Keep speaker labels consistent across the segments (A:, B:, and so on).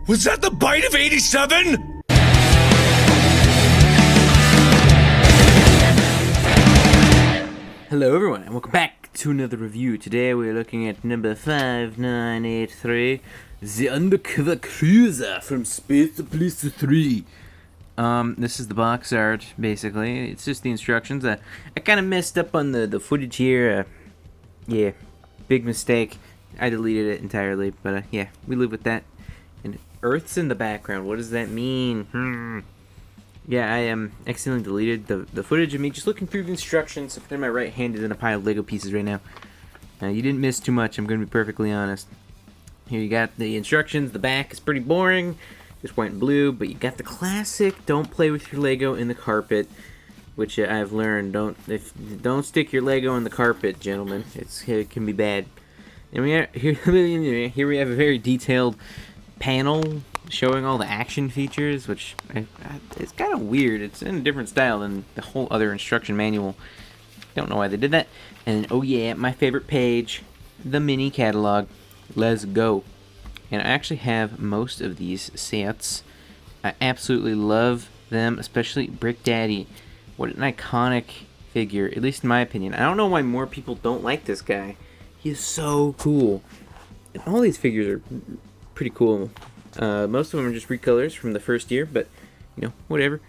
A: Was that the bite of 87?
B: Hello everyone, and welcome back to another review. Today we're looking at number 5983, the Undercover Cruiser from Space to Police 3. This is the box art, basically. It's just the instructions. I kind of messed up on the footage here. Yeah, big mistake. I deleted it entirely, but yeah, we live with that. And Earth's in the background. What does that mean? Yeah, I accidentally deleted the footage of me just looking through the instructions. So my right hand is in a pile of Lego pieces right now. You didn't miss too much, I'm going to be perfectly honest. Here you got the instructions. The back is pretty boring, just white and blue. But you got the classic, don't play with your Lego in the carpet. Which I've learned, don't stick your Lego in the carpet, gentlemen. It can be bad. And here we have a very detailed panel showing all the action features, which it's kind of weird. It's in a different style than the whole other instruction manual. Don't know why they did that. And oh yeah, my favorite page, the mini catalog. Let's go. And I actually have most of these sets. I absolutely love them, especially Brick Daddy. What an iconic figure, at least in my opinion. I don't know why more people don't like this guy. He is so cool. And all these figures are pretty cool. Most of them are just recolors from the first year, but, you know, whatever.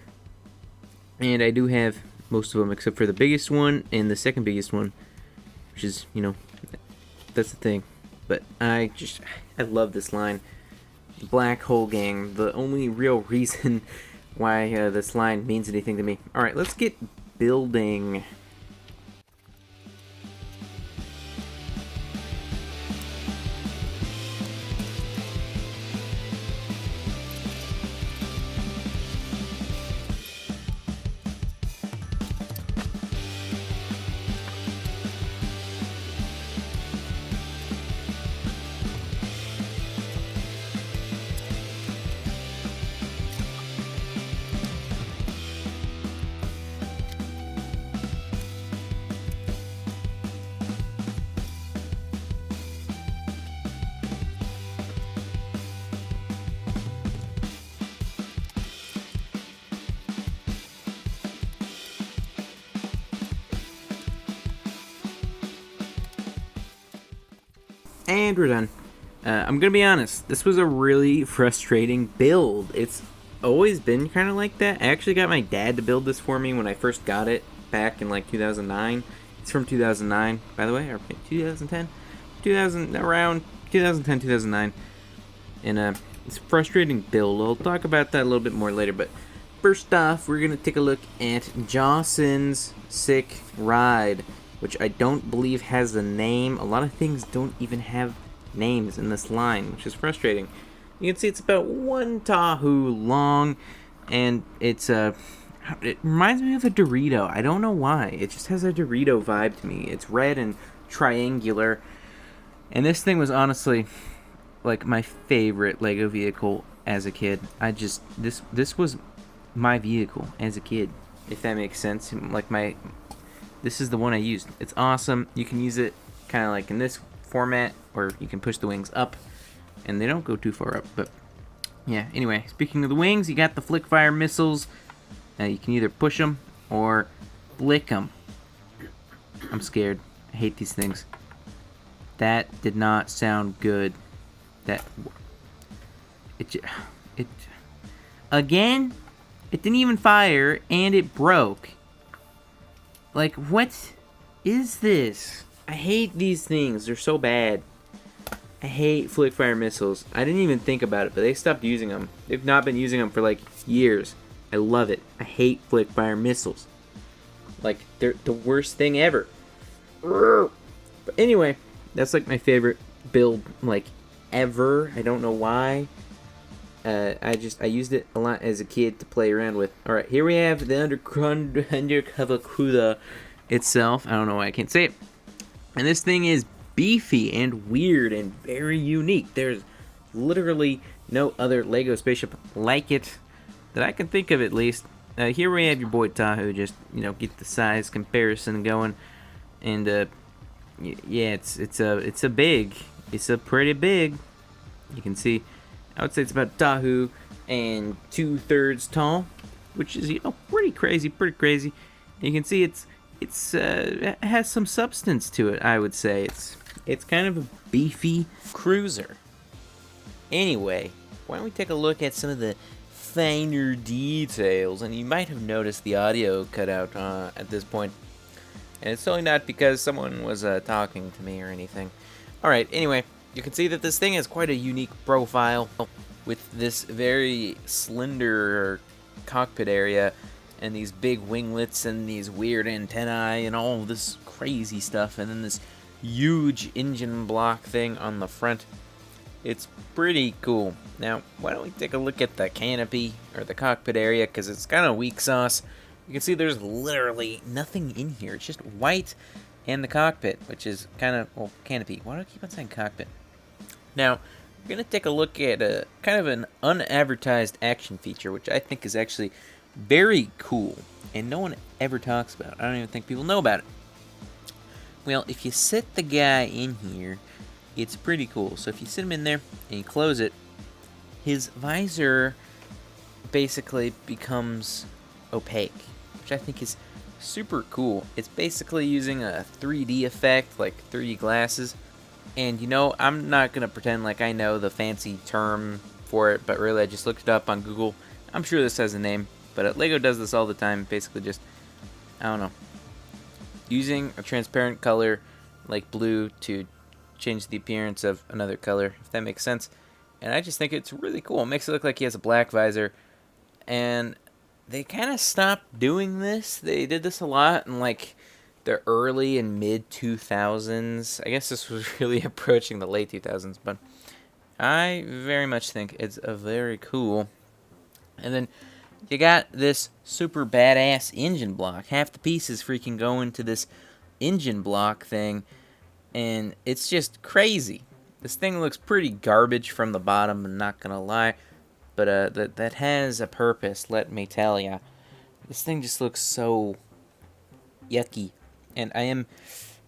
B: And I do have most of them except for the biggest one and the second biggest one, which is, you know, that's the thing. But I love this line. Black Hole Gang, the only real reason why this line means anything to me. Alright, let's get building. And we're done. I'm gonna be honest, this was a really frustrating build. It's always been kind of like that. I actually got my dad to build this for me when I first got it back in like 2009. It's from 2009, by the way, or 2010? Around 2010, 2009. And it's a frustrating build. I'll talk about that a little bit more later, but first off, we're gonna take a look at Jawson's Sick Ride, which I don't believe has a name. A lot of things don't even have names in this line, which is frustrating. You can see it's about 1 Tahoe long, and it reminds me of a Dorito. I don't know why. It just has a Dorito vibe to me. It's red and triangular, and this thing was honestly like my favorite Lego vehicle as a kid. This was my vehicle as a kid, if that makes sense. This is the one I used. It's awesome. You can use it kind of like in this format, or you can push the wings up, and they don't go too far up, but yeah. Anyway, speaking of the wings, you got the flick fire missiles. You can either push them or flick them. I'm scared. I hate these things. That did not sound good. Again, it didn't even fire, and it broke. Like, what is this? I hate these things. They're so bad. I hate flick fire missiles. I didn't even think about it, but they stopped using them. They've not been using them for like years. I love it. I hate flick fire missiles. Like, they're the worst thing ever. But anyway, that's like my favorite build, like, ever. I don't know why. I used it a lot as a kid to play around with. Alright, here we have the Undercover Cruiser itself. I don't know why I can't say it. And this thing is beefy and weird and very unique. There's literally no other Lego spaceship like it that I can think of, at least. Here we have your boy Tahoe, just, you know, get the size comparison going. And yeah, it's a pretty big. You can see I would say it's about Tahu and 2/3 tall, which is, you know, pretty crazy. You can see it has some substance to it. I would say it's kind of a beefy cruiser. Anyway, why don't we take a look at some of the finer details? And you might have noticed the audio cut out at this point, and it's totally not because someone was talking to me or anything. Alright, anyway, you can see that this thing has quite a unique profile with this very slender cockpit area and these big winglets and these weird antennae and all this crazy stuff, and then this huge engine block thing on the front. It's pretty cool. Now, why don't we take a look at the canopy or the cockpit area, because it's kind of weak sauce. You can see there's literally nothing in here. It's just white and the cockpit, which is kind of, well, canopy. Why do I keep on saying cockpit? Now, we're going to take a look at a kind of an unadvertised action feature, which I think is actually very cool, and no one ever talks about. I don't even think people know about it. Well, if you sit the guy in here, it's pretty cool. So if you sit him in there and you close it, his visor basically becomes opaque, which I think is super cool. It's basically using a 3D effect, like 3D glasses. And you know, I'm not going to pretend like I know the fancy term for it, but really I just looked it up on Google. I'm sure this has a name, but Lego does this all the time. Basically just, I don't know, using a transparent color like blue to change the appearance of another color, if that makes sense. And I just think it's really cool. It makes it look like he has a black visor. And they kind of stopped doing this. They did this a lot in like the early and mid 2000s. I guess this was really approaching the late 2000s, but I very much think it's a very cool. And then you got this super badass engine block. Half the pieces freaking go into this engine block thing, and it's just crazy. This thing looks pretty garbage from the bottom, I'm not gonna lie, but that has a purpose, let me tell ya. This thing just looks so yucky, and I am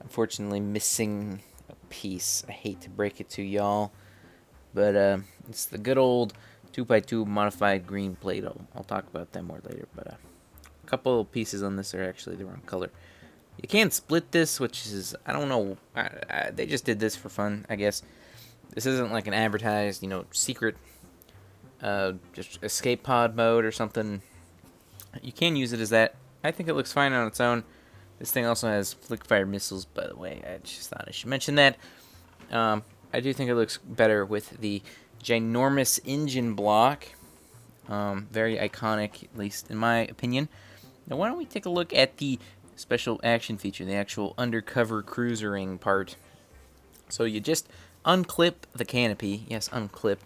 B: unfortunately missing a piece. I hate to break it to y'all, but it's the good old 2x2 modified green plate. I'll talk about that more later, but a couple of pieces on this are actually the wrong color. You can't split this, which is, I don't know, they just did this for fun, I guess. This isn't like an advertised, you know, secret just escape pod mode or something. You can use it as that. I think it looks fine on its own. This thing also has flick-fire missiles, by the way. I just thought I should mention that. I do think it looks better with the ginormous engine block. Very iconic, at least in my opinion. Now, why don't we take a look at the special action feature, the actual undercover cruisering part. So you just unclip the canopy, yes, unclip,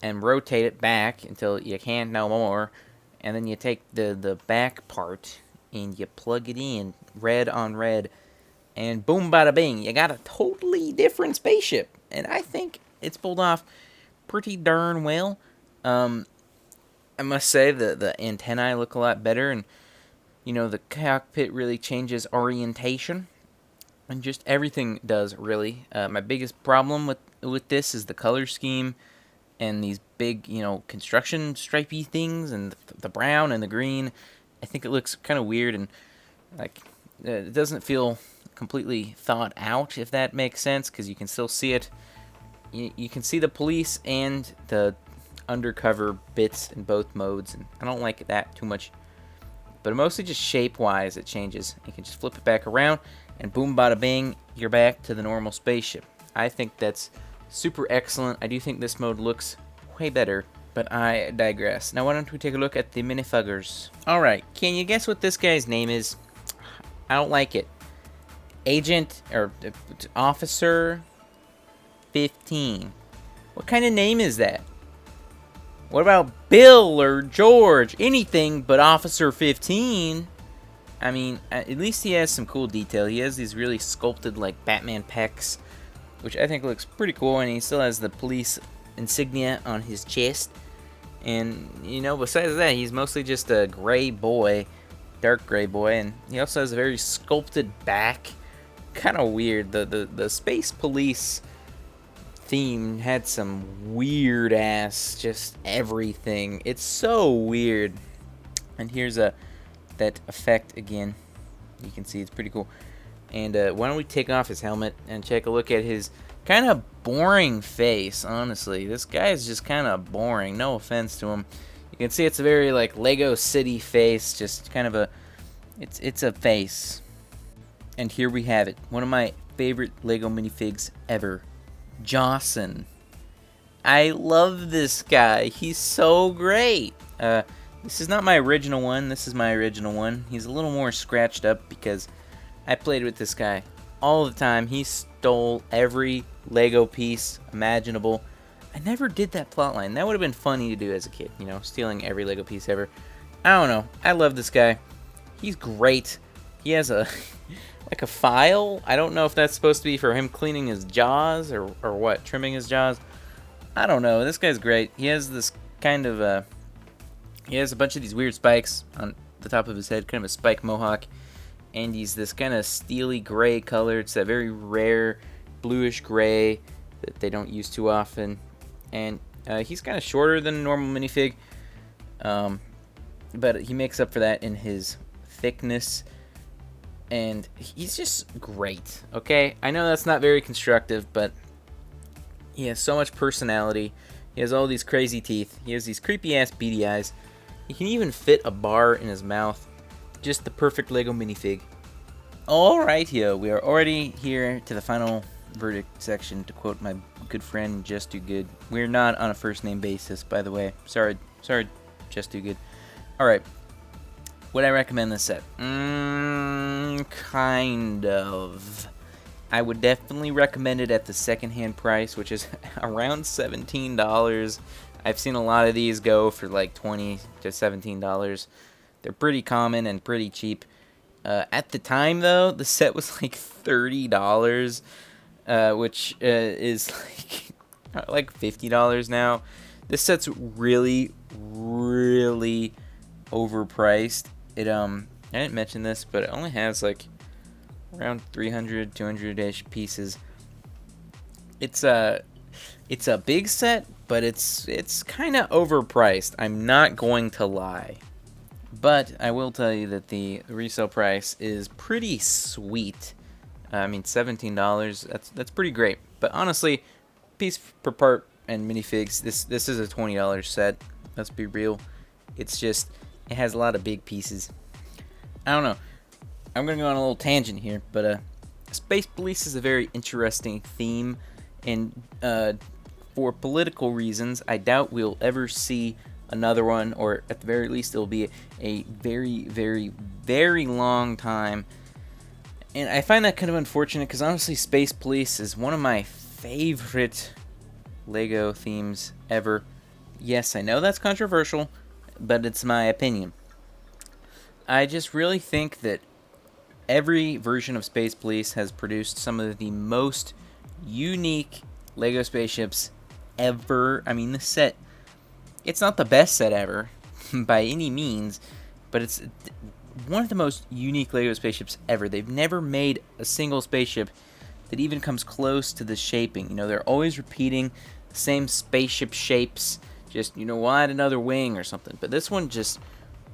B: and rotate it back until you can't no more, and then you take the back part and you plug it in, red on red, and boom bada bing, you got a totally different spaceship. And I think it's pulled off pretty darn well. I must say the antennae look a lot better, and you know, the cockpit really changes orientation, and just everything does, really. My biggest problem with this is the color scheme and these big, you know, construction stripey things, and the brown and the green. I think it looks kind of weird, and like it doesn't feel completely thought out, if that makes sense, because you can still see it. You can see the police and the undercover bits in both modes, and I don't like that too much. But mostly just shape-wise, it changes. You can just flip it back around, and boom, bada bing, you're back to the normal spaceship. I think that's super excellent. I do think this mode looks way better, but I digress. Now, why don't we take a look at the minifuggers? Alright, can you guess what this guy's name is? I don't like it. Agent, or Officer 15. What kind of name is that? What about Bill or George? Anything but Officer 15. I mean, at least he has some cool detail. He has these really sculpted, like, Batman pecs, which I think looks pretty cool, and he still has the police insignia on his chest. And, you know, besides that, he's mostly just a gray boy, dark gray boy, and he also has a very sculpted back. Kind of weird. The space police theme had some weird ass just everything. It's so weird. And here's that effect again. You can see it's pretty cool. And why don't we take off his helmet and take a look at his kind of boring face, honestly. This guy is just kind of boring. No offense to him. You can see it's a very like Lego City face, just kind of a it's a face. And here we have it. One of my favorite Lego minifigs ever. Jawson. I love this guy. He's so great. This is not my original one. This is my original one. He's a little more scratched up because I played with this guy all the time. He stole every Lego piece imaginable. I never did that plotline. That would have been funny to do as a kid, you know, stealing every Lego piece ever. I don't know. I love this guy. He's great. He has a like a file. I don't know if that's supposed to be for him cleaning his jaws or what, trimming his jaws. I don't know. This guy's great. He has this kind of he has a bunch of these weird spikes on the top of his head, kind of a spike mohawk. And he's this kind of steely gray color. It's that very rare bluish gray that they don't use too often. And he's kind of shorter than a normal minifig. But he makes up for that in his thickness. And he's just great, okay? I know that's not very constructive, but he has so much personality. He has all these crazy teeth. He has these creepy-ass beady eyes. He can even fit a bar in his mouth. Just the perfect Lego minifig. Alright, here. We are already here to the final verdict section, to quote my good friend, Just Too Good. We're not on a first-name basis, by the way. Sorry, Just Too Good. Alright. Would I recommend this set? Kind of. I would definitely recommend it at the second-hand price, which is around $17. I've seen a lot of these go for like $20 to $17. They're pretty common and pretty cheap. At the time, though, the set was like $30, which is like $50 now. This set's really, really overpriced. It I didn't mention this, but it only has like around 300, 200-ish pieces. It's a big set, but it's kind of overpriced. I'm not going to lie. But I will tell you that the resale price is pretty sweet. I mean, $17, that's pretty great. But honestly, piece per part and minifigs, this is a $20 set. Let's be real. It's just, it has a lot of big pieces. I don't know. I'm going to go on a little tangent here, but Space Police is a very interesting theme. And for political reasons, I doubt we'll ever see another one, or at the very least it'll be a very, very, very long time. And I find that kind of unfortunate because honestly Space Police is one of my favorite Lego themes ever. Yes, I know that's controversial, but it's my opinion. I just really think that every version of Space Police has produced some of the most unique Lego spaceships ever. I mean, this set, it's not the best set ever, by any means, but it's one of the most unique Lego spaceships ever. They've never made a single spaceship that even comes close to the shaping. You know, they're always repeating the same spaceship shapes, just, you know, we'll add another wing or something. But this one just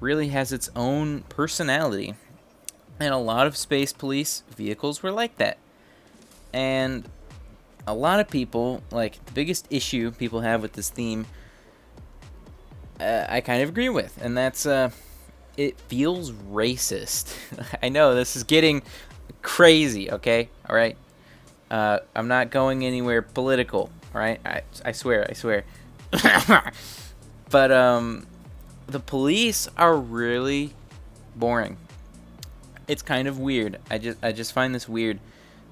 B: really has its own personality. And a lot of Space Police vehicles were like that. And a lot of people, like, the biggest issue people have with this theme, I kind of agree with, and that's it feels racist. I know this is getting crazy, okay? All right, I'm not going anywhere political, all right? I swear. But the police are really boring. It's kind of weird. I just find this weird.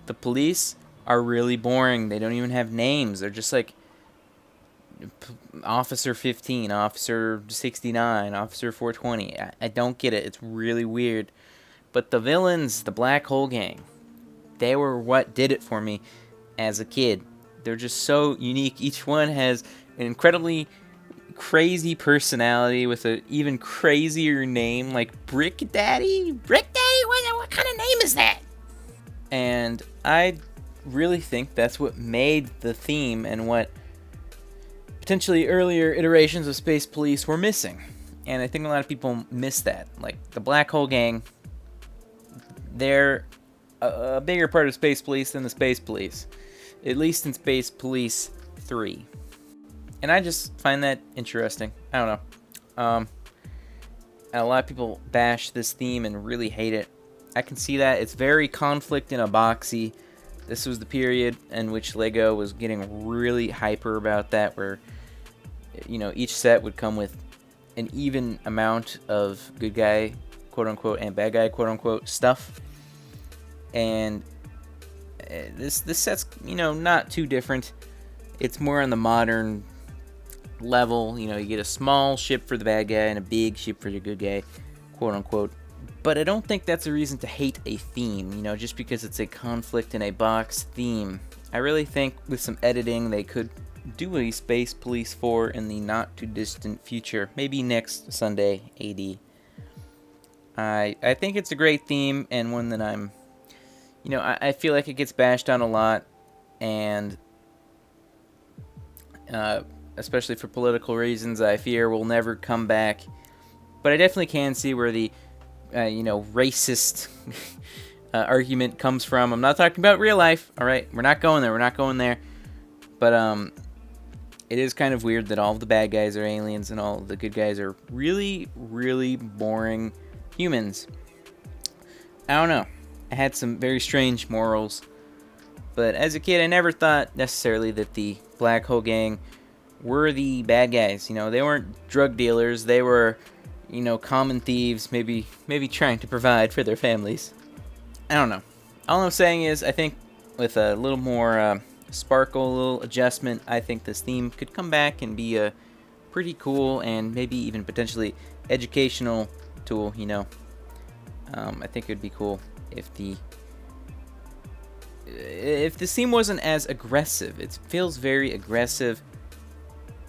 B: The police are really boring. They don't even have names. They're just like Officer 15, Officer 69, Officer 420. I don't get it. It's really weird. But the villains, the Black Hole Gang, they were what did it for me as a kid. They're just so unique. Each one has an incredibly crazy personality with an even crazier name, like Brick Daddy? What kind of name is that? And I really think that's what made the theme and what potentially earlier iterations of Space Police were missing. And I think a lot of people miss that. Like, the Black Hole Gang, they're a bigger part of Space Police than the Space Police. At least in Space Police 3. And I just find that interesting. I don't know. A lot of people bash this theme and really hate it. I can see that. It's very conflict in a boxy. This was the period in which LEGO was getting really hyper about that, where, you know, each set would come with an even amount of good guy, quote unquote, and bad guy, quote unquote, stuff. And this set's, you know, not too different. It's more on the modern level. You know, you get a small ship for the bad guy and a big ship for the good guy, quote unquote. But I don't think that's a reason to hate a theme, you know, just because it's a conflict in a box theme. I really think with some editing they could do a Space Police 4 in the not too distant future, maybe next Sunday AD. I think it's a great theme, and one that I'm, you know, I feel like it gets bashed on a lot, and especially for political reasons, I fear will never come back. But I definitely can see where the you know, racist argument comes from. I'm not talking about real life, all right? We're not going there. But it is kind of weird that all of the bad guys are aliens and all of the good guys are really, really boring humans. I don't know. I had some very strange morals. But as a kid, I never thought necessarily that the Black Hole Gang were the bad guys. You know, they weren't drug dealers. They were, you know, common thieves, maybe trying to provide for their families. I don't know. All I'm saying is, I think with a little more sparkle, a little adjustment, I think this theme could come back and be a pretty cool and maybe even potentially educational tool, you know. I think it would be cool if the theme wasn't as aggressive. It feels very aggressive,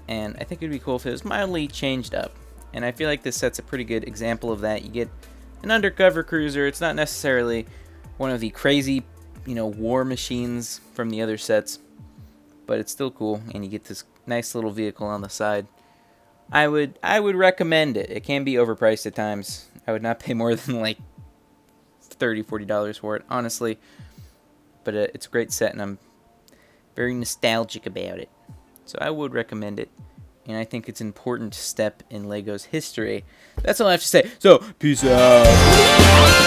B: and I think it would be cool if it was mildly changed up. And I feel like this set's a pretty good example of that. You get an undercover cruiser. It's not necessarily one of the crazy, you know, war machines from the other sets, but it's still cool, and you get this nice little vehicle on the side. I would recommend it. It can be overpriced at times. I would not pay more than like $30-$40 for it, honestly. But it's a great set, and I'm very nostalgic about it. So I would recommend it. And I think it's an important step in LEGO's history. That's all I have to say. So, peace out.